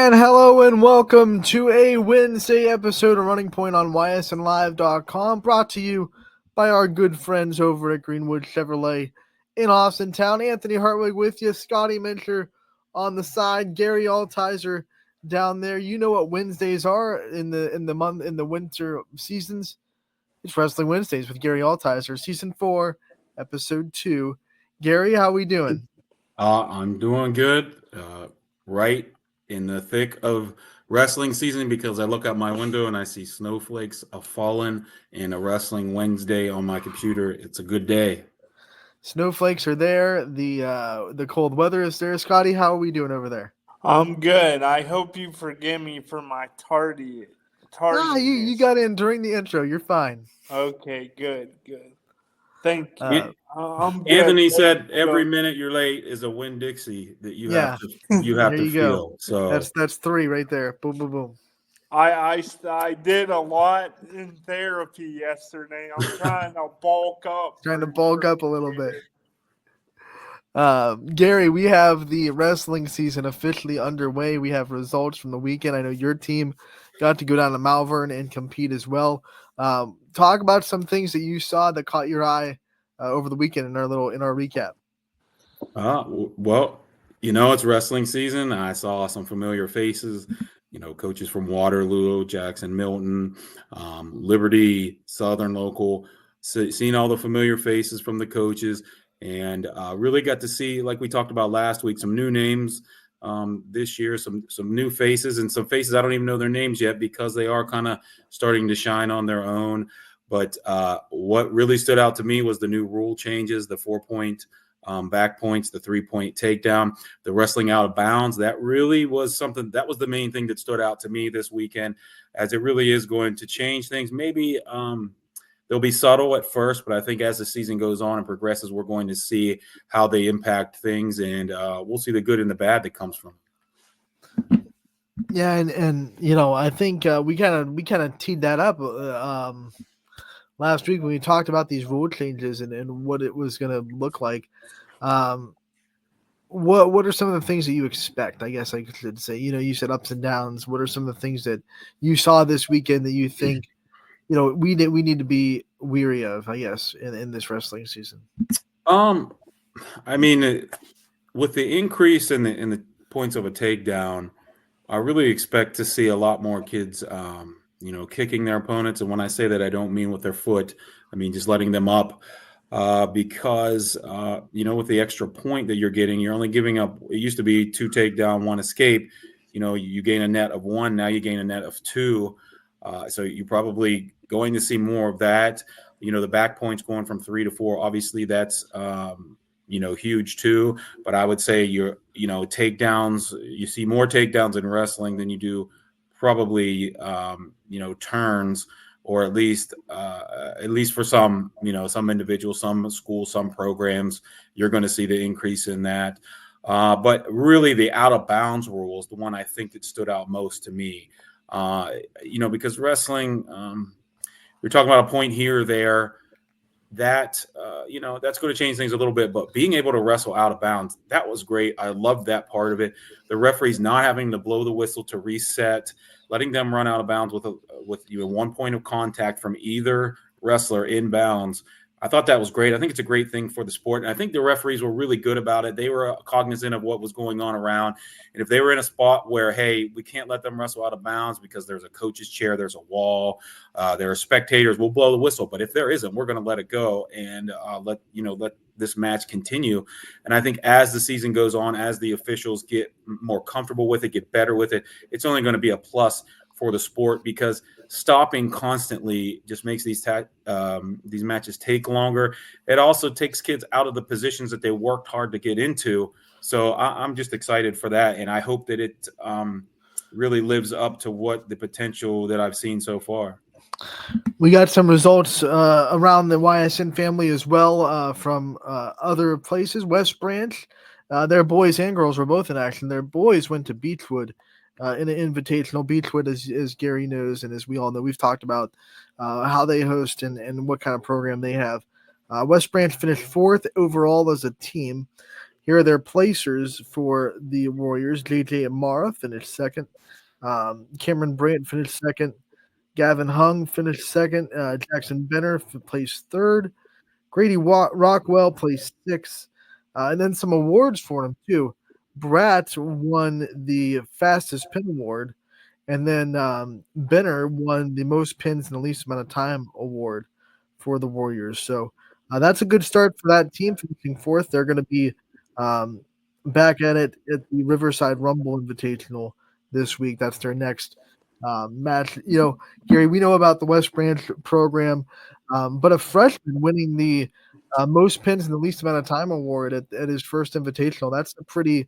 And hello and welcome to a Wednesday episode of Running Point on ysnlive.com, brought to you by our good friends over at Greenwood Chevrolet in Austintown. Anthony Hartwig with you, Scotty Mincher on the side, Gary Althiser down there. You know what Wednesdays are in the winter seasons. It's Wrestling Wednesdays with Gary Althiser, season 4, episode 2. Gary, how we doing? I'm doing good. Right in the thick of wrestling season because I look out my window and I see snowflakes falling and a Wrestling Wednesday on my computer. It's a good day. Snowflakes are there. The cold weather is there. Scotty, how are we doing over there? I'm good. I hope you forgive me for my tardy. You got in during the intro. You're fine. Okay, good. Thank you. I'm good. Anthony said every minute you're late is a Winn-Dixie that you have to feel. Go. So that's 3 right there. Boom, boom, boom. I did a lot in therapy yesterday. I'm trying to bulk up. A little bit. Gary, we have the wrestling season officially underway. We have results from the weekend. I know your team got to go down to Malvern and compete as well. Talk about some things that you saw that caught your eye over the weekend in our recap. Well, it's wrestling season. I saw some familiar faces. Coaches from Waterloo, Jackson, Milton, Liberty, Southern Local, seeing all the familiar faces from the coaches, and really got to see, like we talked about last week, some new names this year, some new faces, and some faces I don't even know their names yet because they are kind of starting to shine on their own. But what really stood out to me was the new rule changes, the 4-point back points, the 3-point takedown, the wrestling out of bounds. That really was something that was the main thing that stood out to me this weekend, as it really is going to change things. Maybe they'll be subtle at first, but I think as the season goes on and progresses, we're going to see how they impact things, and we'll see the good and the bad that comes from it. Yeah, and I think we kind of teed that up last week when we talked about these rule changes and what it was going to look like. What are some of the things that you expect? I guess I should say. You said ups and downs. What are some of the things that you saw this weekend that you think we need to be weary of? I guess in this wrestling season. I mean, with the increase in the points of a takedown, I really expect to see a lot more kids, kicking their opponents. And when I say that, I don't mean with their foot. I mean just letting them up. Because with the extra point that you're getting, you're only giving up. It used to be 2 takedown, 1 escape. You gain a net of 1. Now you gain a net of 2. So you're probably going to see more of that. The back points going from 3 to 4. Obviously, that's huge too. But I would say takedowns. You see more takedowns in wrestling than you do probably turns. Or at least for some, some individuals, some schools, some programs, you're going to see the increase in that. But really, the out of bounds rule is the one I think that stood out most to me. Because wrestling, you're talking about a point here or there. That that's going to change things a little bit. But being able to wrestle out of bounds, that was great. I loved that part of it. The referees not having to blow the whistle to reset, letting them run out of bounds with 1 point of contact from either wrestler inbounds. I thought that was great. I think it's a great thing for the sport. And I think the referees were really good about it. They were cognizant of what was going on around. And if they were in a spot where, hey, we can't let them wrestle out of bounds because there's a coach's chair, there's a wall, there are spectators, we'll blow the whistle. But if there isn't, we're going to let it go and let this match continue. And I think as the season goes on, as the officials get more comfortable with it, get better with it, it's only going to be a plus for the sport, because stopping constantly just makes these matches take longer. It also takes kids out of the positions that they worked hard to get into. So I'm just excited for that, and I hope that it really lives up to what the potential that I've seen so far. We got some results around the YSN family as well from other places. West Branch, their boys and girls were both in action. Their boys went to Beechwood in an invitational. Beechwood, as Gary knows, and as we all know, we've talked about how they host and what kind of program they have. West Branch finished 4th overall as a team. Here are their placers for the Warriors. JJ Amara finished second. Cameron Brandt finished second. Gavin Hung finished second. Jackson Benner placed third. Grady Rockwell placed sixth. And then some awards for him, too. Bratt won the fastest pin award. And then Benner won the most pins in the least amount of time award for the Warriors. So that's a good start for that team finishing fourth. They're going to be um, back at it at the Riverside Rumble Invitational this week. That's their next match. Gary, we know about the West Branch program, but a freshman winning the most pins in the least amount of time award at his first invitational, that's a pretty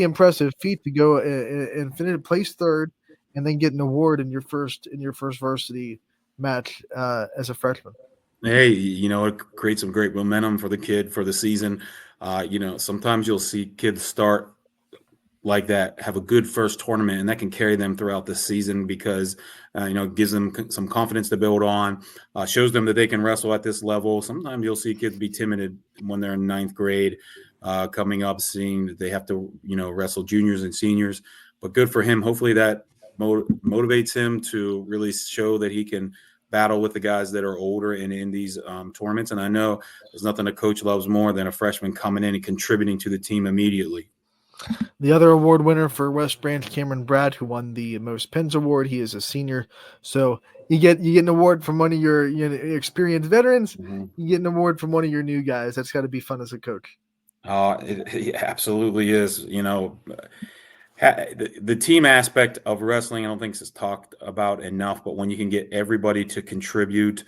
impressive feat to go and finish place third and then get an award in your first varsity match as a freshman. Hey, it creates some great momentum for the kid for the season. Sometimes you'll see kids start like that, have a good first tournament, and that can carry them throughout the season because, it gives them some confidence to build on, shows them that they can wrestle at this level. Sometimes you'll see kids be timid when they're in ninth grade, coming up, seeing that they have to, wrestle juniors and seniors. But good for him. Hopefully that motivates him to really show that he can battle with the guys that are older and in these tournaments. And I know there's nothing a coach loves more than a freshman coming in and contributing to the team immediately. The other award winner for West Branch, Cameron Bratt, who won the most pins award. He is a senior, so you get an award from one of your experienced veterans. Mm-hmm. You get an award from one of your new guys. That's got to be fun as a coach. It absolutely is. The team aspect of wrestling, I don't think is talked about enough. But when you can get everybody to contribute,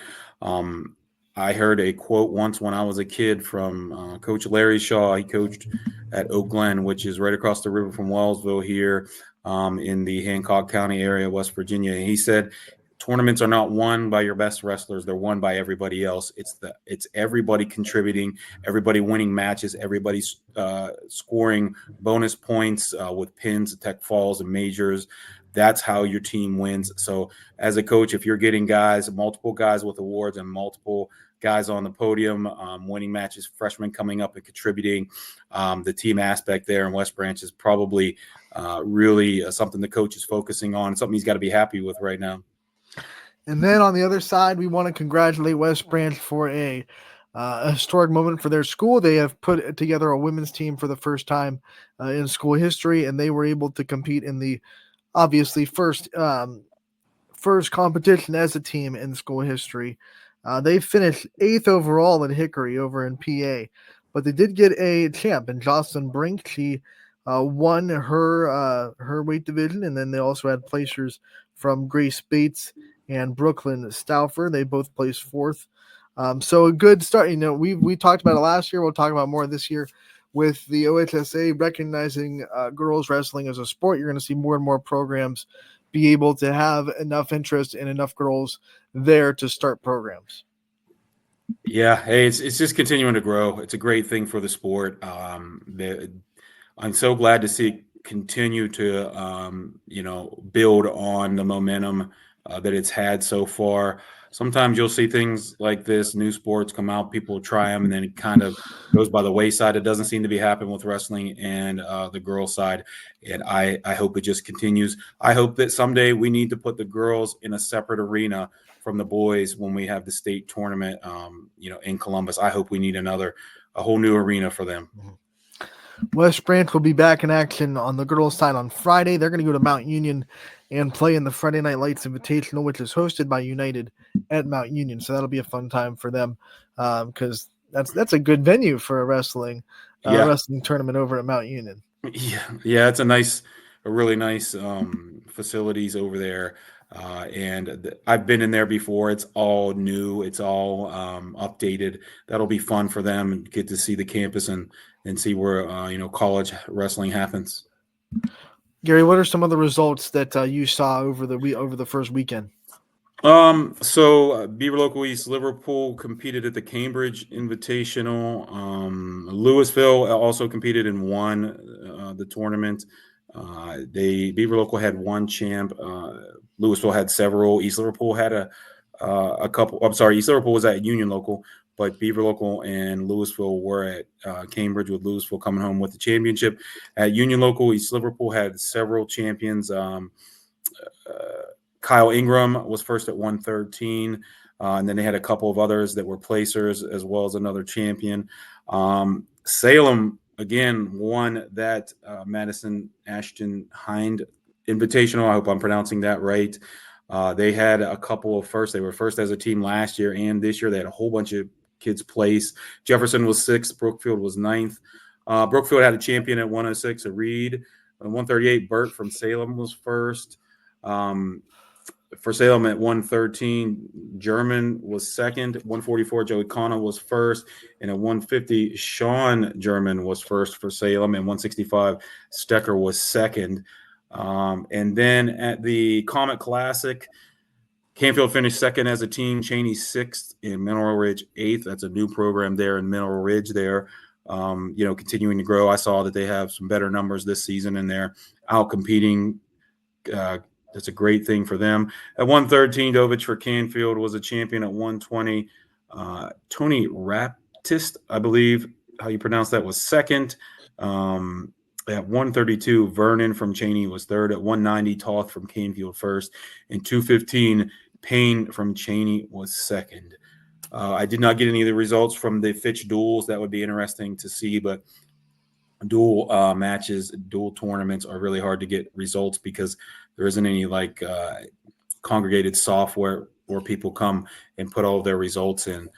I heard a quote once when I was a kid from Coach Larry Shaw. He coached at Oak Glen, which is right across the river from Wellsville here in the Hancock County area, West Virginia. And he said, tournaments are not won by your best wrestlers. They're won by everybody else. It's everybody contributing, everybody winning matches, everybody scoring bonus points with pins, tech falls, and majors. That's how your team wins. So as a coach, if you're getting multiple guys with awards and multiple guys on the podium, winning matches, freshmen coming up and contributing, the team aspect there in West Branch is probably really something the coach is focusing on, something he's got to be happy with right now. And then on the other side, we want to congratulate West Branch for a historic moment for their school. They have put together a women's team for the first time in school history, and they were able to compete in the obviously first competition as a team in school history. They finished 8th overall in Hickory over in PA, but they did get a champ in Jocelyn Brink. She won her weight division, and then they also had placers from Grace Bates and Brooklyn Stauffer. They both placed 4th. So a good start. We talked about it last year. We'll talk about more this year with the OHSA recognizing girls wrestling as a sport. You're going to see more and more programs be able to have enough interest and enough girls there to start programs. Yeah, hey, it's just continuing to grow. It's a great thing for the sport. I'm so glad to see it continue to build on the momentum that it's had so far. Sometimes you'll see things like this, new sports come out, people try them, and then it kind of goes by the wayside. It doesn't seem to be happening with wrestling and the girls' side, and I hope it just continues. I hope that someday we need to put the girls in a separate arena from the boys when we have the state tournament, in Columbus. I hope we need a whole new arena for them. West Branch will be back in action on the girls' side on Friday. They're going to go to Mount Union and play in the Friday Night Lights Invitational, which is hosted by United at Mount Union. So that'll be a fun time for them because that's a good venue for a wrestling tournament over at Mount Union. Yeah, it's a really nice facilities over there. And I've been in there before. It's all new. It's all updated. That'll be fun for them and get to see the campus and see where, college wrestling happens. Gary, what are some of the results that you saw over the first weekend? So Beaver Local East Liverpool competed at the Cambridge Invitational. Louisville also competed and won the tournament. Beaver Local had one champ. Louisville had several. East Liverpool had a couple. I'm sorry, East Liverpool was at Union Local, but Beaver Local and Louisville were at Cambridge, with Louisville coming home with the championship. At Union Local, East Liverpool had several champions. Kyle Ingram was first at 113. And then they had a couple of others that were placers, as well as another champion. Salem, again, won that Madison Ashton Hind Invitational. I hope I'm pronouncing that right. They had a couple of firsts. They were first as a team last year and this year. They had a whole bunch of kids place. Jefferson was sixth. Brookfield was ninth. Brookfield had a champion at 106, a Reed. At 138, Burt from Salem was first. For Salem at 113, German was second. 144, Joey Kana was first. And at 150, Sean German was first for Salem. And 165, Stecker was second. And then at the Comet Classic, Canfield finished second as a team, Cheney sixth, and Mineral Ridge eighth. That's a new program there in Mineral Ridge there. Continuing to grow. I saw that they have some better numbers this season, and they're out competing. That's a great thing for them. At 113, Dovich for Canfield was a champion. At 120, Tony Raptist, I believe how you pronounce that, was second. At 132, Vernon from Cheney was third. At 190, Toth from Canfield first. And 215, Payne from Cheney was second. I did not get any of the results from the Fitch duels. That would be interesting to see, but dual matches, dual tournaments are really hard to get results because there isn't any congregated software where people come and put all of their results in.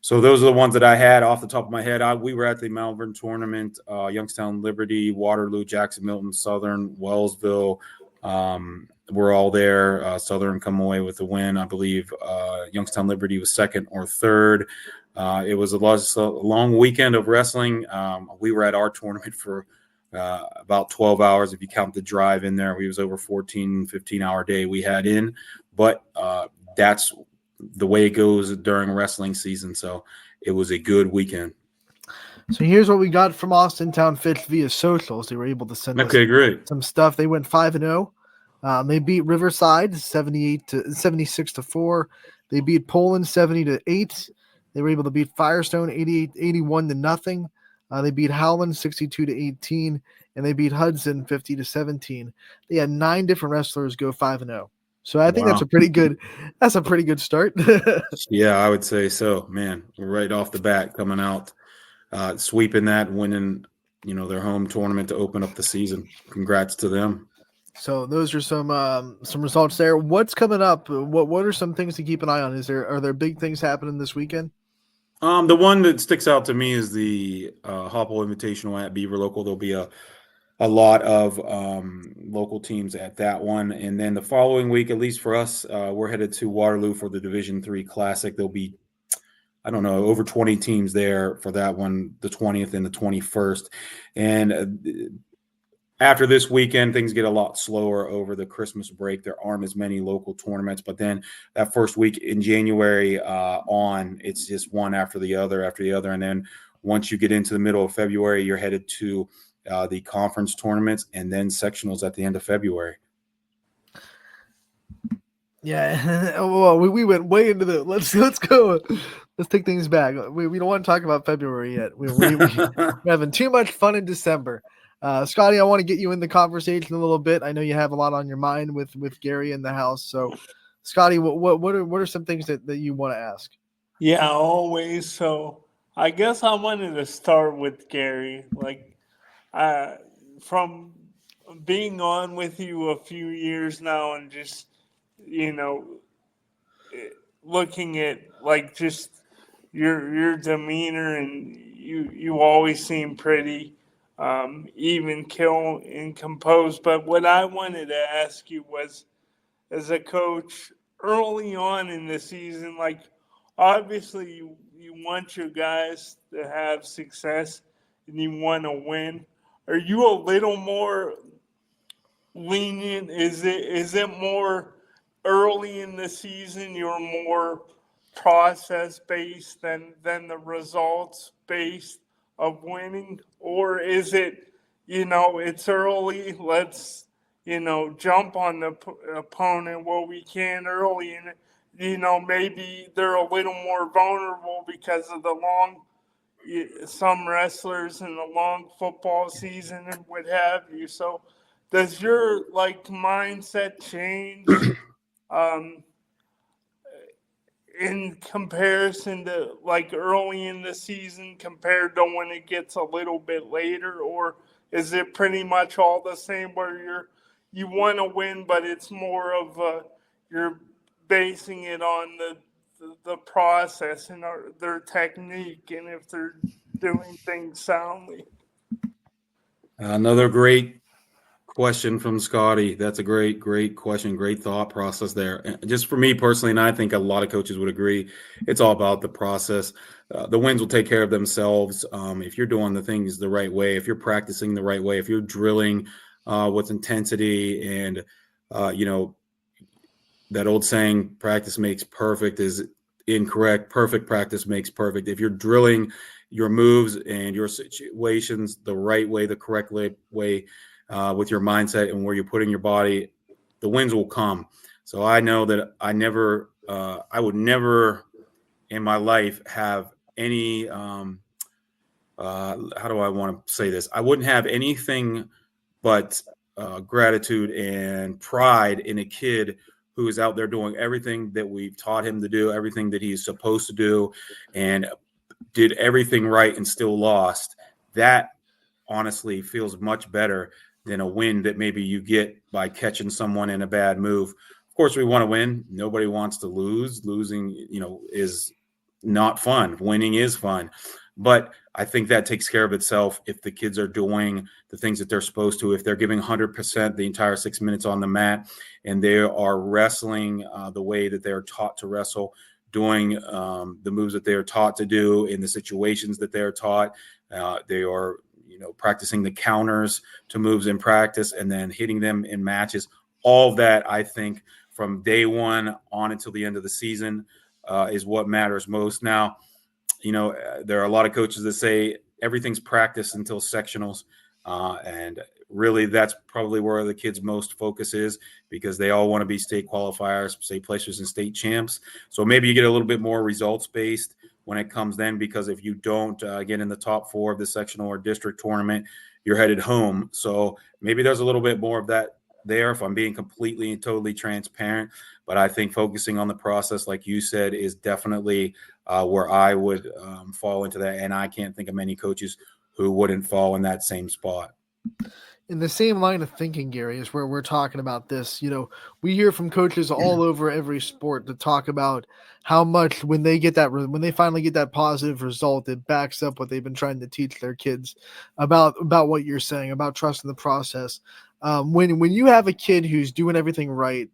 So those are the ones that I had off the top of my head. We were at the Malvern tournament, Youngstown, Liberty, Waterloo, Jackson, Milton, Southern, Wellsville. We're all there. Southern come away with the win. I believe Youngstown Liberty was second or third. It was a long weekend of wrestling. We were at our tournament for about 12 hours. If you count the drive in there, we was over 14, 15-hour day we had in. But that's the way it goes during wrestling season. So it was a good weekend. So here's what we got from Austin Town Fitch via socials. They were able to send us great. some stuff. They went 5-0. They beat Riverside 76-4. They beat Poland 70-8. They were able to beat Firestone 81-0. They beat Howland 62-18, and they beat Hudson 50-17. They had 9 different wrestlers go 5-0. So I think that's a pretty good start. Yeah, I would say so. Man, right off the bat coming out, sweeping that, winning, their home tournament to open up the season. Congrats to them. So those are some results there. What's coming up? What are some things to keep an eye on? Are there big things happening this weekend? The one that sticks out to me is the Hopple Invitational at Beaver Local. There'll be a lot of local teams at that one. And then the following week, at least for us, we're headed to Waterloo for the Division III Classic. There'll be, over 20 teams there for that one, the 20th and the 21st. And after this weekend, things get a lot slower over the Christmas break. There aren't as many local tournaments, but then that first week in January it's just one after the other. And then once you get into the middle of February, you're headed to the conference tournaments and then sectionals at the end of February. Yeah, well, we went way into the. Let's go. Let's take things back. We don't want to talk about February yet. We're having too much fun in December. Scotty, I want to get you in the conversation a little bit. I know you have a lot on your mind with Gary in the house. So, Scotty, what are some things that you want to ask? Yeah, always. So I guess I wanted to start with Gary. From being on with you a few years now and just, looking at just your demeanor, and you always seem pretty even keel and composed. But what I wanted to ask you was, as a coach early on in the season, obviously you want your guys to have success and you want to win. Are you a little more lenient? Is it more early in the season you're more process based than the results based of winning? Or is it, it's early, let's jump on the opponent while we can early maybe they're a little more vulnerable because of some wrestlers in the long football season and what have you. So does your mindset change in comparison to early in the season compared to when it gets a little bit later, or is it pretty much all the same where you want to win, but it's more of you're basing it on the process and their technique and if they're doing things soundly? Another great question from Scotty. That's a great question. Great thought process there. And just for me personally, and I think a lot of coaches would agree, it's all about the process. The wins will take care of themselves. If you're doing the things the right way, if you're practicing the right way, if you're drilling with intensity, and that old saying, practice makes perfect, is incorrect. Perfect practice makes perfect. If you're drilling your moves and your situations the right way, the correct way, with your mindset and where you're putting your body, the wins will come. So I know that I would never in my life have any, how do I want to say this? I wouldn't have anything but gratitude and pride in a kid who is out there doing everything that we've taught him to do, everything that he's supposed to do, and did everything right and still lost. That honestly feels much better than a win that maybe you get by catching someone in a bad move. Of course, we want to win. Nobody wants to lose. Losing, is not fun. Winning is fun. But I think that takes care of itself if the kids are doing the things that they're supposed to, if they're giving 100% the entire 6 minutes on the mat, and they are wrestling the way that they're taught to wrestle, doing the moves that they are taught to do in the situations that they're taught. They are, practicing the counters to moves in practice and then hitting them in matches. All of that, I think, from day one on until the end of the season is what matters most. Now, there are a lot of coaches that say everything's practice until sectionals. And really, that's probably where the kids' most focus is, because they all want to be state qualifiers, state placers, and state champs. So maybe you get a little bit more results-based when it comes then, because if you don't get in the top 4 of the sectional or district tournament, you're headed home. So maybe there's a little bit more of that there, if I'm being completely and totally transparent. But I think focusing on the process, like you said, is definitely where I would fall into that. And I can't think of many coaches who wouldn't fall in that same spot. In the same line of thinking, Gary, is where we're talking about this. We hear from coaches all over every sport to talk about how much when they finally get that positive result, it backs up what they've been trying to teach their kids about what you're saying about trusting the process. When you have a kid who's doing everything right,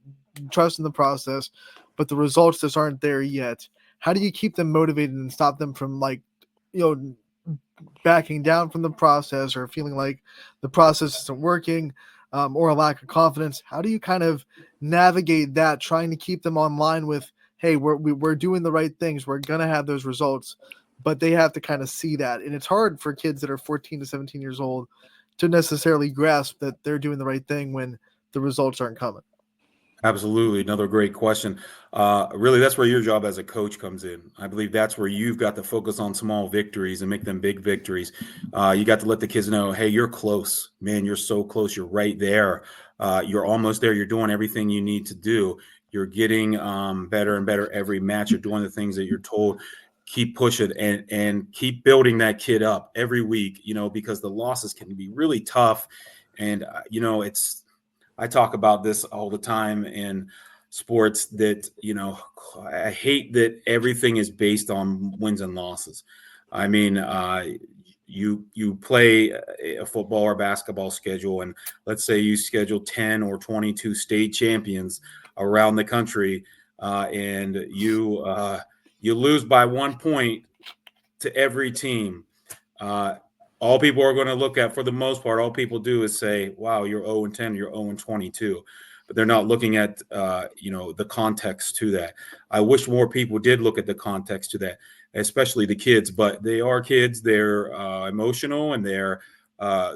trusting the process, but the results just aren't there yet, how do you keep them motivated and stop them from backing down from the process or feeling like the process isn't working, or a lack of confidence? How do you kind of navigate that, trying to keep them online with, hey, we're doing the right things, we're going to have those results, but they have to kind of see that. And it's hard for kids that are 14 to 17 years old to necessarily grasp that they're doing the right thing when the results aren't coming. Absolutely. Another great question. Really, that's where your job as a coach comes in. I believe that's where you've got to focus on small victories and make them big victories. You got to let the kids know, hey, you're close, man. You're so close. You're right there. You're almost there. You're doing everything you need to do. You're getting better and better every match. You're doing the things that you're told. Keep pushing and keep building that kid up every week, because the losses can be really tough. And, I talk about this all the time in sports that, I hate that everything is based on wins and losses. I mean, you play a football or basketball schedule, and let's say you schedule 10 or 22 state champions around the country, and you lose by 1 point to every team. All people are going to look at, for the most part, all people do is say, wow, you're 0-10, you're 0-22. But they're not looking at, the context to that. I wish more people did look at the context to that, especially the kids. But they are kids. They're emotional, and they're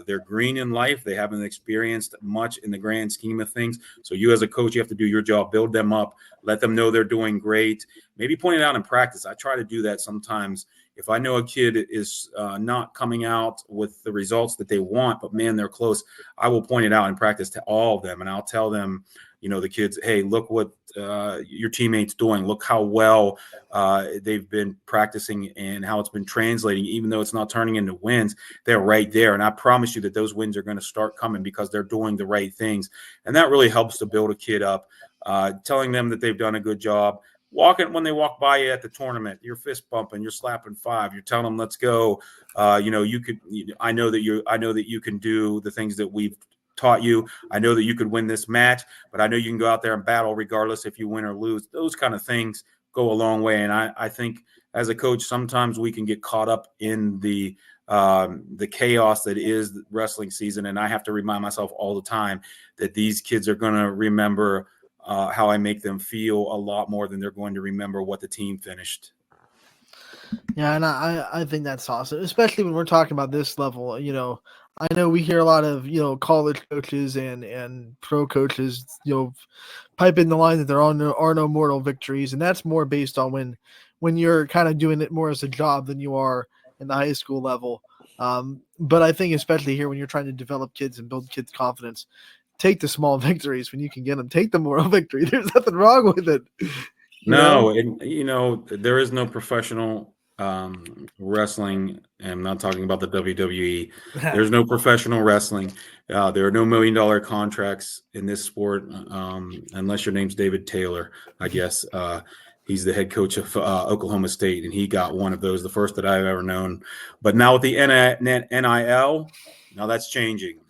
They're green in life. They haven't experienced much in the grand scheme of things. So you as a coach, you have to do your job, build them up, let them know they're doing great. Maybe point it out in practice. I try to do that sometimes. If I know a kid is not coming out with the results that they want, but man, they're close, I will point it out in practice to all of them. And I'll tell them, the kids, hey, look what your teammate's doing. Look how well they've been practicing and how it's been translating. Even though it's not turning into wins, they're right there. And I promise you that those wins are going to start coming because they're doing the right things. And that really helps to build a kid up, telling them that they've done a good job. When they walk by you at the tournament, you're fist bumping, you're slapping five, you're telling them, let's go. I know that you can do the things that we've taught you. I know that you could win this match, but I know you can go out there and battle regardless if you win or lose. Those kind of things go a long way. And I think as a coach, sometimes we can get caught up in the chaos that is wrestling season. And I have to remind myself all the time that these kids are going to remember how I make them feel a lot more than they're going to remember what the team finished. Yeah, and I think that's awesome, especially when we're talking about this level. I know we hear a lot of college coaches and pro coaches pipe in the line that there are no mortal victories, and that's more based on when you're kind of doing it more as a job than you are in the high school level. But I think especially here when you're trying to develop kids and build kids' confidence, take the small victories when you can get them. Take the moral victory. There's nothing wrong with it. And there is no professional wrestling. And I'm not talking about the WWE. There's no professional wrestling. There are no $1 million contracts in this sport unless your name's David Taylor, I guess. He's the head coach of Oklahoma State, and he got one of those, the first that I've ever known. But now with the NIL, now that's changing.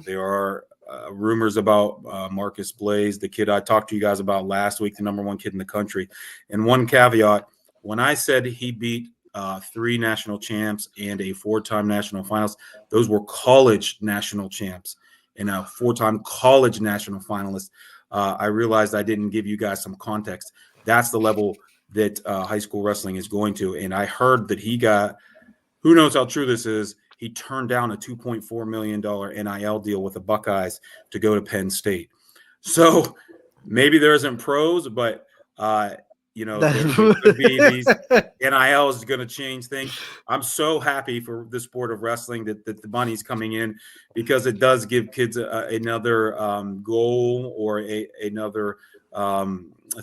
There are rumors about Marcus Blaze, the kid I talked to you guys about last week, the number one kid in the country. And one caveat, when I said he beat 3 national champs and a 4-time national finalist, those were college national champs and a 4-time college national finalist. I realized I didn't give you guys some context. That's the level that high school wrestling is going to. And I heard that he got, who knows how true this is, he turned down a $2.4 million NIL deal with the Buckeyes to go to Penn State. So maybe there isn't pros, but there could be these NIL is going to change things. I'm so happy for the sport of wrestling that the money's coming in, because it does give kids another goal or another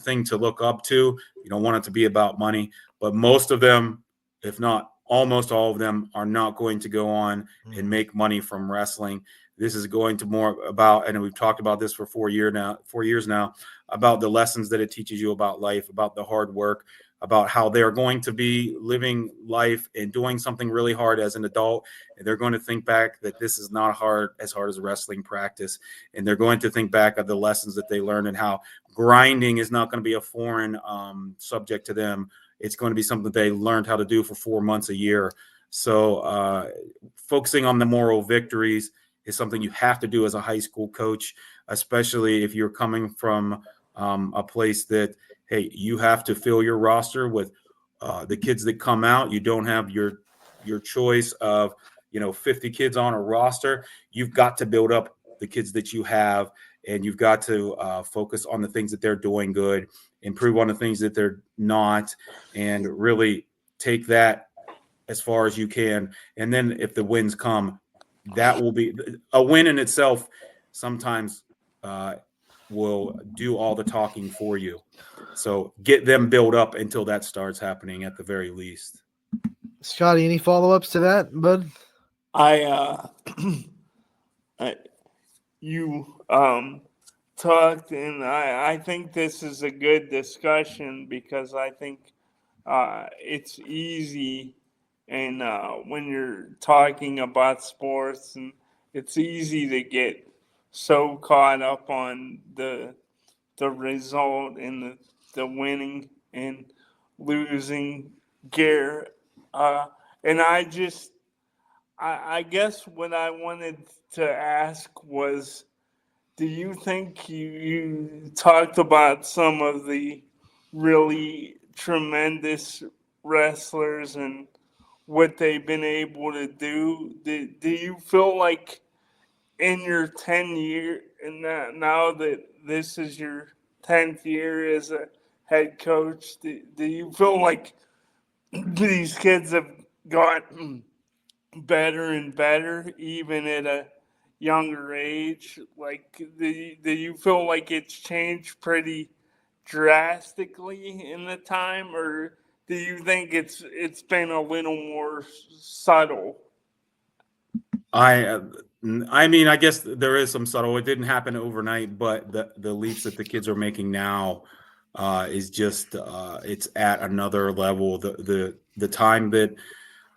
thing to look up to. You don't want it to be about money, but most of them, if not almost all of them, are not going to go on and make money from wrestling. This is going to more about, and we've talked about this for 4 years now, about the lessons that it teaches you about life, about the hard work, about how they're going to be living life and doing something really hard as an adult. And they're going to think back that this is not as hard as wrestling practice. And they're going to think back of the lessons that they learned and how grinding is not going to be a foreign subject to them. It's going to be something they learned how to do for 4 months a year. So focusing on the moral victories is something you have to do as a high school coach, especially if you're coming from a place that, hey, you have to fill your roster with the kids that come out. You don't have your choice of 50 kids on a roster. You've got to build up the kids that you have, and you've got to focus on the things that they're doing good, improve on the things that they're not, and really take that as far as you can. And then if the wins come, that will be a win in itself. Sometimes will do all the talking for you. So get them built up until that starts happening at the very least. Scotty, any follow-ups to that, bud? You talked, and I think this is a good discussion, because I think it's easy, and when you're talking about sports, and it's easy to get so caught up on the result and the winning and losing gear. And I guess what I wanted to ask was, do you think you talked about some of the really tremendous wrestlers and what they've been able to do. Do you feel like in your 10 year, and now that this is your 10th year as a head coach, do you feel like these kids have gotten better and better even at a younger age? Like, do you feel like it's changed pretty drastically in the time, or do you think it's been a little more subtle? I I mean, I guess there is some subtle. It didn't happen overnight, but the leaps that the kids are making now is just it's at another level. The time that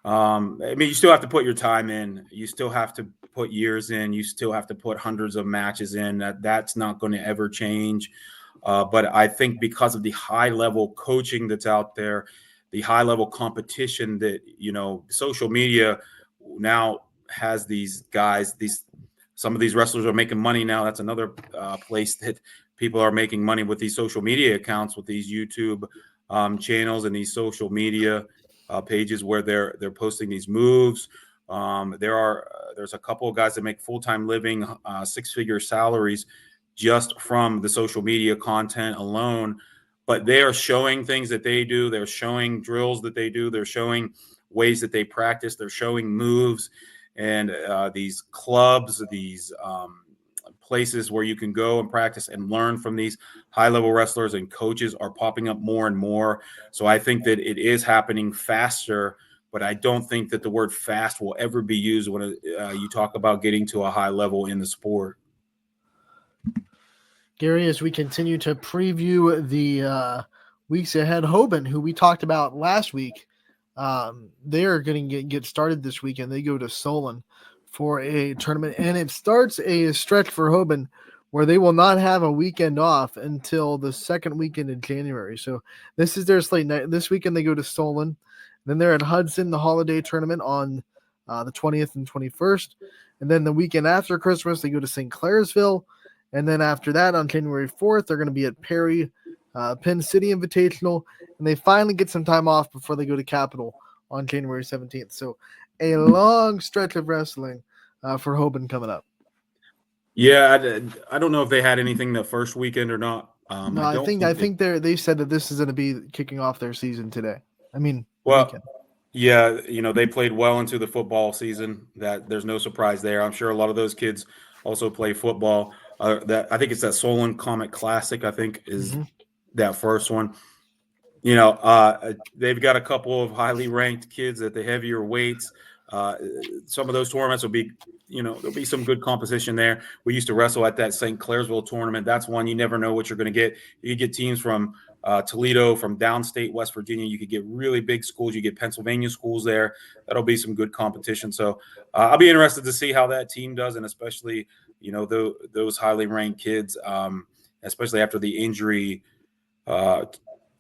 I mean, you still have to put your time in. You still have to put years in. You still have to put hundreds of matches in. That's not going to ever change. But I think because of the high level coaching that's out there, the high level competition that social media now has these guys. Some of these wrestlers are making money now. That's another place that people are making money with these social media accounts, with these YouTube channels and these social media pages where they're posting these moves. There's a couple of guys that make full-time living, six-figure salaries just from the social media content alone. But they are showing things that they do. They're showing drills that they do. They're showing ways that they practice. They're showing moves, and these clubs, these places where you can go and practice and learn from these high-level wrestlers and coaches are popping up more and more. So I think that it is happening faster, but I don't think that the word fast will ever be used when you talk about getting to a high level in the sport. Gary, as we continue to preview the weeks ahead, Hoban, who we talked about last week, they are going to get started this weekend. They go to Solon for a tournament, and it starts a stretch for Hoban where they will not have a weekend off until the second weekend in January. So this is their slate. This weekend they go to Solon. Then they're at Hudson, the holiday tournament on the 20th and 21st. And then the weekend after Christmas, they go to St. Clairsville. And then after that, on January 4th, they're going to be at Perry, Penn City Invitational. And they finally get some time off before they go to Capitol on January 17th. So a long stretch of wrestling for Hoban coming up. Yeah, I don't know if they had anything the first weekend or not. No, I think they said that this is going to be kicking off their season today. I mean, weekend. Yeah, they played well into the football season. That there's no surprise there. I'm sure a lot of those kids also play football. That I think it's that Solon Comic Classic. I think is that first one. They've got a couple of highly ranked kids at the heavier weights. Some of those tournaments will be, there'll be some good competition there. We used to wrestle at that St. Clairsville tournament. That's one you never know what you're going to get. You get teams from Toledo, from downstate West Virginia. You could get really big schools. You get Pennsylvania schools there. That'll be some good competition. So I'll be interested to see how that team does, and especially, those highly ranked kids, especially after the injury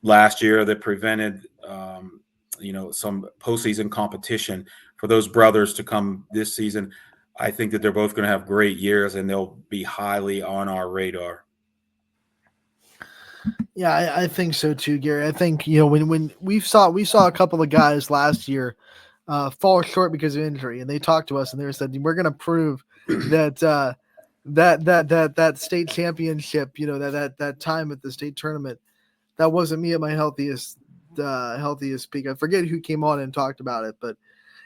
last year that prevented, some postseason competition for those brothers to come this season. I think that they're both going to have great years, and they'll be highly on our radar. Yeah, I think so too, Gary. I think when we saw a couple of guys last year fall short because of injury, and they talked to us and they said we're going to prove that that state championship, that time at the state tournament, that wasn't me at my healthiest peak. I forget who came on and talked about it, but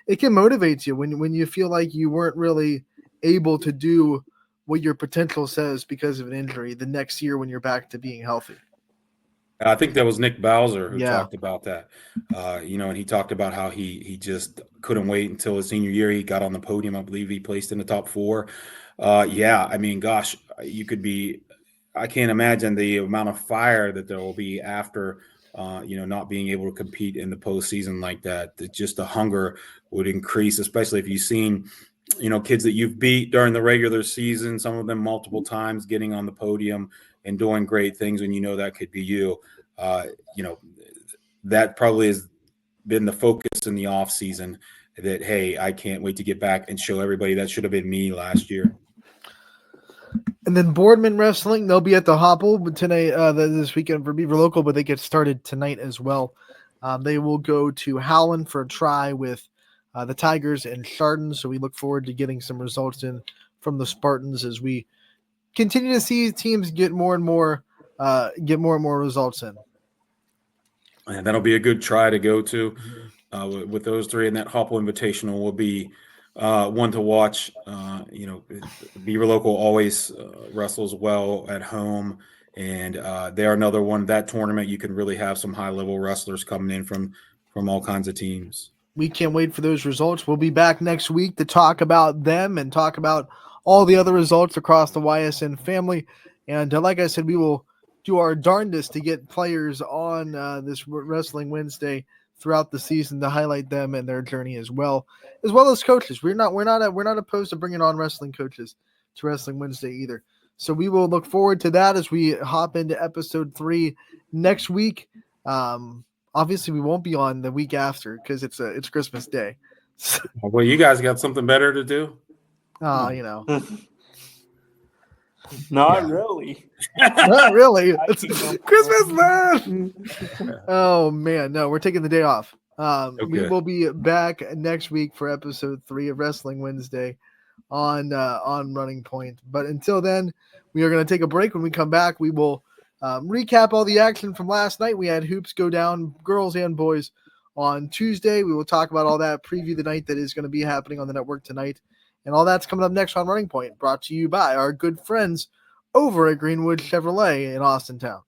it can motivate you when you feel like you weren't really able to do what your potential says because of an injury the next year when you're back to being healthy. I think that was Nick Bowser who talked about that, and he talked about how he just couldn't wait until his senior year. He got on the podium. I believe he placed in the top 4. I mean, gosh, I can't imagine the amount of fire that there will be after, not being able to compete in the postseason like that. Just the hunger would increase, especially if you've seen, kids that you've beat during the regular season, some of them multiple times, getting on the podium and doing great things, and that could be you. That probably has been the focus in the off season, that, hey, I can't wait to get back and show everybody that should have been me last year. And then Boardman Wrestling, they'll be at the Hopple tonight, this weekend for Beaver Local, but they get started tonight as well. They will go to Howland for a try with the Tigers and Chardon. So we look forward to getting some results in from the Spartans as we continue to see teams get more and more results in. And that'll be a good try to go to with those three. And that Hopple Invitational will be one to watch. Beaver Local always wrestles well at home. And they're another one. That tournament, you can really have some high-level wrestlers coming in from all kinds of teams. We can't wait for those results. We'll be back next week to talk about them and talk about all the other results across the YSN family. And like I said, we will do our darndest to get players on this Wrestling Wednesday throughout the season to highlight them and their journey as well as coaches. We're not opposed to bringing on wrestling coaches to Wrestling Wednesday either. So we will look forward to that as we hop into episode 3 next week. Obviously, we won't be on the week after because it's Christmas Day. Well, you guys got something better to do? Not really. Not really. It's Christmas, man. Oh man, no, we're taking the day off. Okay. We will be back next week for episode 3 of Wrestling Wednesday on Running Point. But until then, we are going to take a break. When we come back, we will recap all the action from last night. We had hoops go down, girls and boys, on Tuesday. We will talk about all that, preview the night that is going to be happening on the network tonight. And all that's coming up next on Running Point, brought to you by our good friends over at Greenwood Chevrolet in Austintown.